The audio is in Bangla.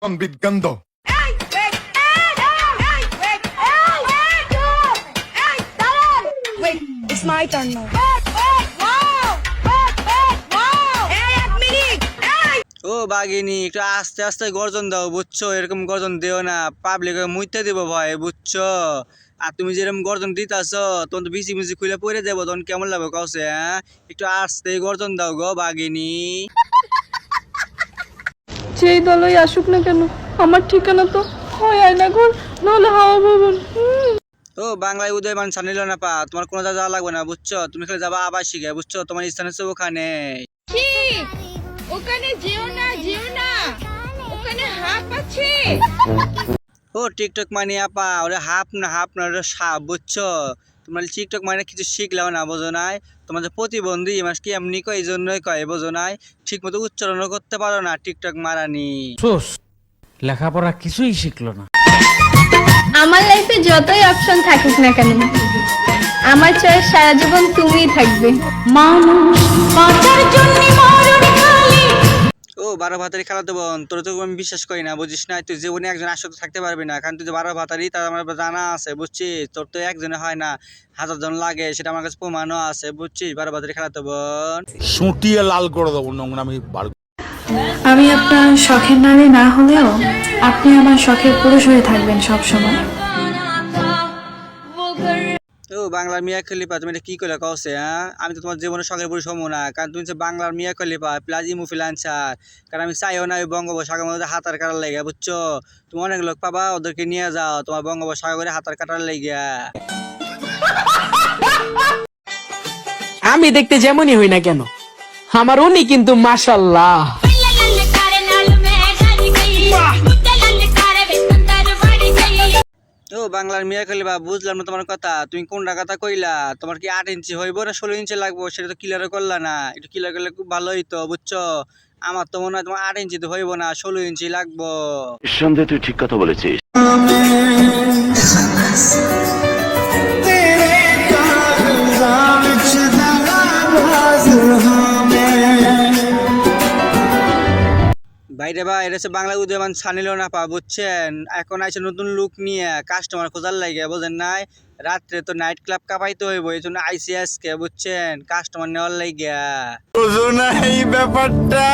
con Bitgando. Wait, it's my turn now. ও বাগিনী একটু আস্তে আস্তে গর্জন দাও বুঝছো, এরকম গর্জন দিও না, পাবলিক মুইতে দিব ভয় বুঝছো। আর তুমি যেরকম গর্জন দিতেছ তখন তো বিসি মিসি খুলে পড়ে যাবো, তখন কেমন লাগবে কাউছে? হ্যাঁ, একটু আস্তে গর্জন দাও গো বাগিনী। যেই দলই আসুক না কেন, আমার ঠিকানা তো হয় আয়নাঘর, নাহলে হাওয়া ভবন। ও বাংলায় উদয়মান সানিল না পা, তোমার কোনো যাওয়া লাগবে না বুঝছো, তুমি খালি যাবা আবার শিখে বুঝছো, তোমার স্থান হচ্ছে ওখানে। ওখানে যেও না, ওখানে হাফ আছে। ও টিকটক মানে আপা, ওরে হাফ না ওরে সাপ বুঝছো। তোমার টিকটক মানে কিছু শিখলাও না, বোঝো নাই? তোমার যে প্রতিবন্ধী মাস কি এমনি কয়, এই জন্যই কয়, বোঝো নাই? ঠিক মতো উচ্চারণও করতে পারো না, টিকটক মারানি। লেখাপড়া কিছুই শিখলো না। আমার লাইফে যতই অপশন থাকুক না কেন, আমার চয়েস সারা জীবন তুমিই থাকবে। মানুষ বাঁচার জন্য মরণ খালি। ও 12 ভাতারি খেলাতে বোন, তোর তো আমি বিশ্বাস করি না, বুঝিস না? তুই জীবনে একজন আসক্ত থাকতে পারবি না, কারণ তুই যে 12 ভাতারি তার আমার জানা আছে বুঝছিস। তোর তো একজনে হয় না, 1000 জন লাগে, সেটা আমার কাছে প্রমাণও আছে বুঝছিস। 12 ভাতারি খেলাতে বোন সুটিয়ে লাল করে দেবো নোংরামি বার। আমি আপনার শখের নারী না হলেও আপনি আমার শখের পুরুষ হয়ে থাকবেন সব সময়। ও বাংলার মিয়া খলিফা, তুমি এটা কি করে কওছে? হ্যাঁ, আমি তো তোমার জীবনে শখের পুরুষ হবো না, কারণ তুমি হচ্ছে বাংলার মিয়া খলিফা প্লাস ইমুফিলান্সার। কারণ আমি চাইও না ওই বঙ্গোপসাগরের মধ্যে হাতার কাটার লেগে বুঝছো। তুমি অনেক লোক পাবা, ওদেরকে নিয়ে যাও তোমার বঙ্গোপসাগরে হাতার কাটার লেগে। আমি দেখতে যেমনই হই না কেন, আমার উনি কিন্তু মাশাল্লাহ। ও বাংলার মিয়া খলিফা, বুঝলাম না তোমার কথা, তুমি কোনটা কথা কইলা? তোমার কি 8 ইঞ্চি হইব না 16 ইঞ্চি লাগবো, সেটা তো ক্লিয়ার করলা না। একটু ক্লিয়ার করলে খুব ভালো হইতো বুঝছো। আমার তো মনে হয় তোমার 8 ইঞ্চি তো হইব না, 16 ইঞ্চি লাগবো। নিঃসন্দেহে তুই ঠিক কথা বলেছিস। বাইরে বা এটা হচ্ছে বাংলা উদয়মান সানিল না পা বুঝছেন। এখন আইসে নতুন লুক নিয়ে কাস্টমার খোঁজার লাগে, বোঝেন নাই? রাত্রে তো নাইট ক্লাব কাপাইতে হইব, এই জন্য আইসিএস কে বুঝছেন, কাস্টমার নেওয়ার লাগিয়া। বুঝো না এই ব্যাপারটা।